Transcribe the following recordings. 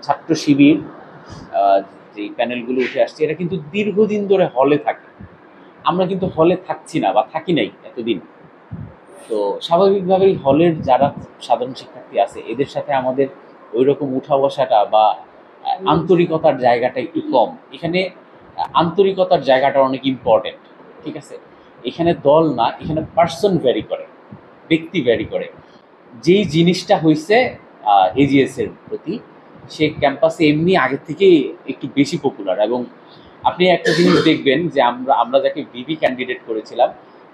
ছাত্র শিবির যে প্যানেলগুলো উঠে আসছে, এটা কিন্তু দীর্ঘদিন ধরে হলে থাকে। আমরা কিন্তু হলে থাকছি না বা থাকি নাই এতদিন। তো স্বাভাবিকভাবেই হলের যারা সাধারণ শিক্ষার্থী আছে এদের সাথে আমাদের ওই রকম উঠা বসাটা বা আন্তরিকতার জায়গাটা একটু কম। এখানে আন্তরিকতার জায়গাটা অনেক ইম্পর্টেন্ট। ঠিক আছে, এখানে দল না, এখানে পার্সন ভ্যারি করে, ব্যক্তি ভ্যারি করে। যেই জিনিসটা হয়েছে এজিএস এর প্রতি, সে ক্যাম্পাসে এমনি আগের থেকেই একটু বেশি পপুলার। এবং আপনি একটা জিনিস দেখবেন যে আমরা যাকে ভিভি ক্যান্ডিডেট করেছিলাম,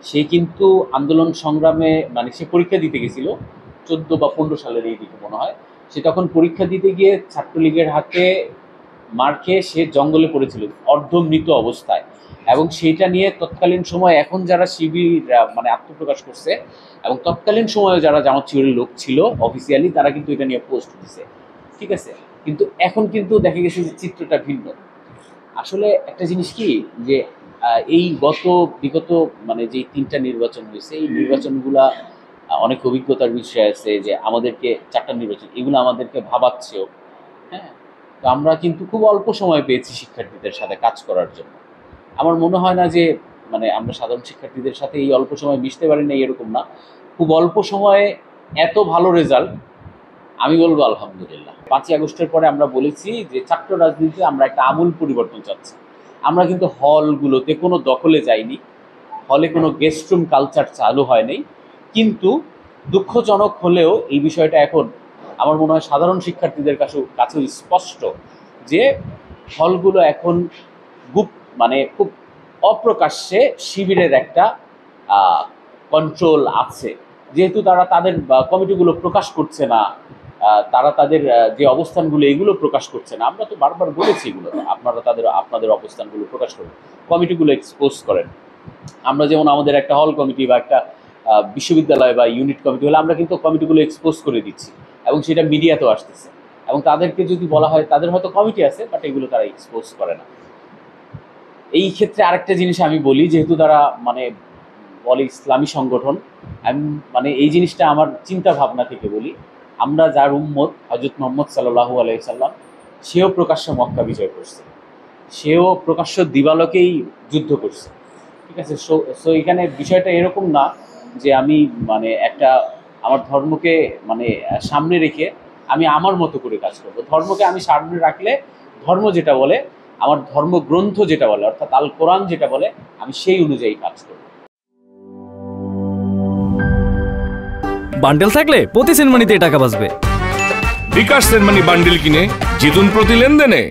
সে কিন্তু আন্দোলন সংগ্রামে মানে সে পরীক্ষা দিতে গেছিল 14 বা 15 সালের এই দিকে মনে হয়। সে তখন পরীক্ষা দিতে গিয়ে ছাত্রলীগের হাতে মার খেয়ে সে জঙ্গলে পড়েছিল অর্ধমৃত অবস্থায়। এবং সেইটা নিয়ে তৎকালীন সময় এখন যারা শিবির মানে আত্মপ্রকাশ করছে এবং তৎকালীন সময়ে যারা জামাত শিবিরের লোক ছিল অফিসিয়ালি, তারা কিন্তু এটা নিয়ে পোস্ট দিছে। ঠিক আছে, কিন্তু এখন কিন্তু দেখা গেছে যে চিত্রটা ভিন্ন। আসলে একটা জিনিস কি যে এই বিগত মানে যে 3টা নির্বাচন হয়েছে, এই নির্বাচনগুলা অনেক অভিজ্ঞতার বিষয় আছে যে আমাদেরকে 4টা নির্বাচন এগুলো আমাদেরকে ভাবাচ্ছেও। হ্যাঁ, তো আমরা কিন্তু খুব অল্প সময় পেয়েছি শিক্ষার্থীদের সাথে কাজ করার জন্য। আমার মনে হয় না যে মানে আমরা সাধারণ শিক্ষার্থীদের সাথে এই অল্প সময় মিশতে পারি না এরকম না। খুব অল্প সময়ে এত ভালো রেজাল্ট, আমি বলবো আলহামদুলিল্লাহ। 5ই আগস্টের পরে আমরা বলেছি যে ছাত্র রাজনীতিতে আমরা একটা আমূল পরিবর্তন চাচ্ছি। আমরা কিন্তু হলগুলোতে কোনো দখলে যাইনি, হলে কোনো গেস্ট রুম কালচার চালু হয় নাই। কিন্তু দুঃখজনক হলেও এই বিষয়টা এখন আমার মনে হয় সাধারণ শিক্ষার্থীদের কাছেও স্পষ্ট যে হলগুলো এখন মানে খুব অপ্রকাশ্যে শিবিরের একটা কন্ট্রোল আছে। যেহেতু তারা তাদের কমিটিগুলো প্রকাশ করছে না, তারা তাদের যে অবস্থানগুলো এগুলো প্রকাশ করছে না। আমরা তো বারবার বলেছি এগুলো আপনারা আপনাদের অবস্থানগুলো প্রকাশ করেন, কমিটিগুলো এক্সপোজ করেন। আমরা যেমন আমাদের একটা হল কমিটি বা একটা বিশ্ববিদ্যালয় বা ইউনিট কমিটি হলে আমরা কিন্তু কমিটিগুলো এক্সপোজ করে দিচ্ছি এবং সেটা মিডিয়াতেও আসতেছে। এবং তাদেরকে যদি বলা হয় তাদের হয়তো কমিটি আছে, বাট এগুলো তারা এক্সপোজ করে না। এই ক্ষেত্রে আরেকটা জিনিস আমি বলি, যেহেতু তারা মানে বলে ইসলামী সংগঠন, আমি মানে এই জিনিসটা আমার চিন্তা ভাবনা থেকে বলি, আমরা যার উম্মত হযরত মুহাম্মদ সাল্লাল্লাহু আলাইহি সাল্লাম, সেও প্রকাশ্য মক্কা বিজয় করছে, সেও প্রকাশ্য দিবালোকেই যুদ্ধ করছে। ঠিক আছে, সো এখানে বিষয়টা এরকম না যে আমি মানে একটা আমার ধর্মকে মানে সামনে রেখে আমি আমার মতো করে কাজ করবো। ধর্মকে আমি সামনে রাখলে ধর্ম যেটা বলে, আমার ধর্মগ্রন্থ যেটা বলে, অর্থাৎ আল কোরআন যেটা বলে, আমি সেই অনুযায়ী কাজ করব। বান্ডেল থাকলে প্রতি সেনমানিতে টাকা বাঁচবে। বিকাশ সেনমানি বান্ডেল কিনে জিতুন প্রতি লেনদেনে।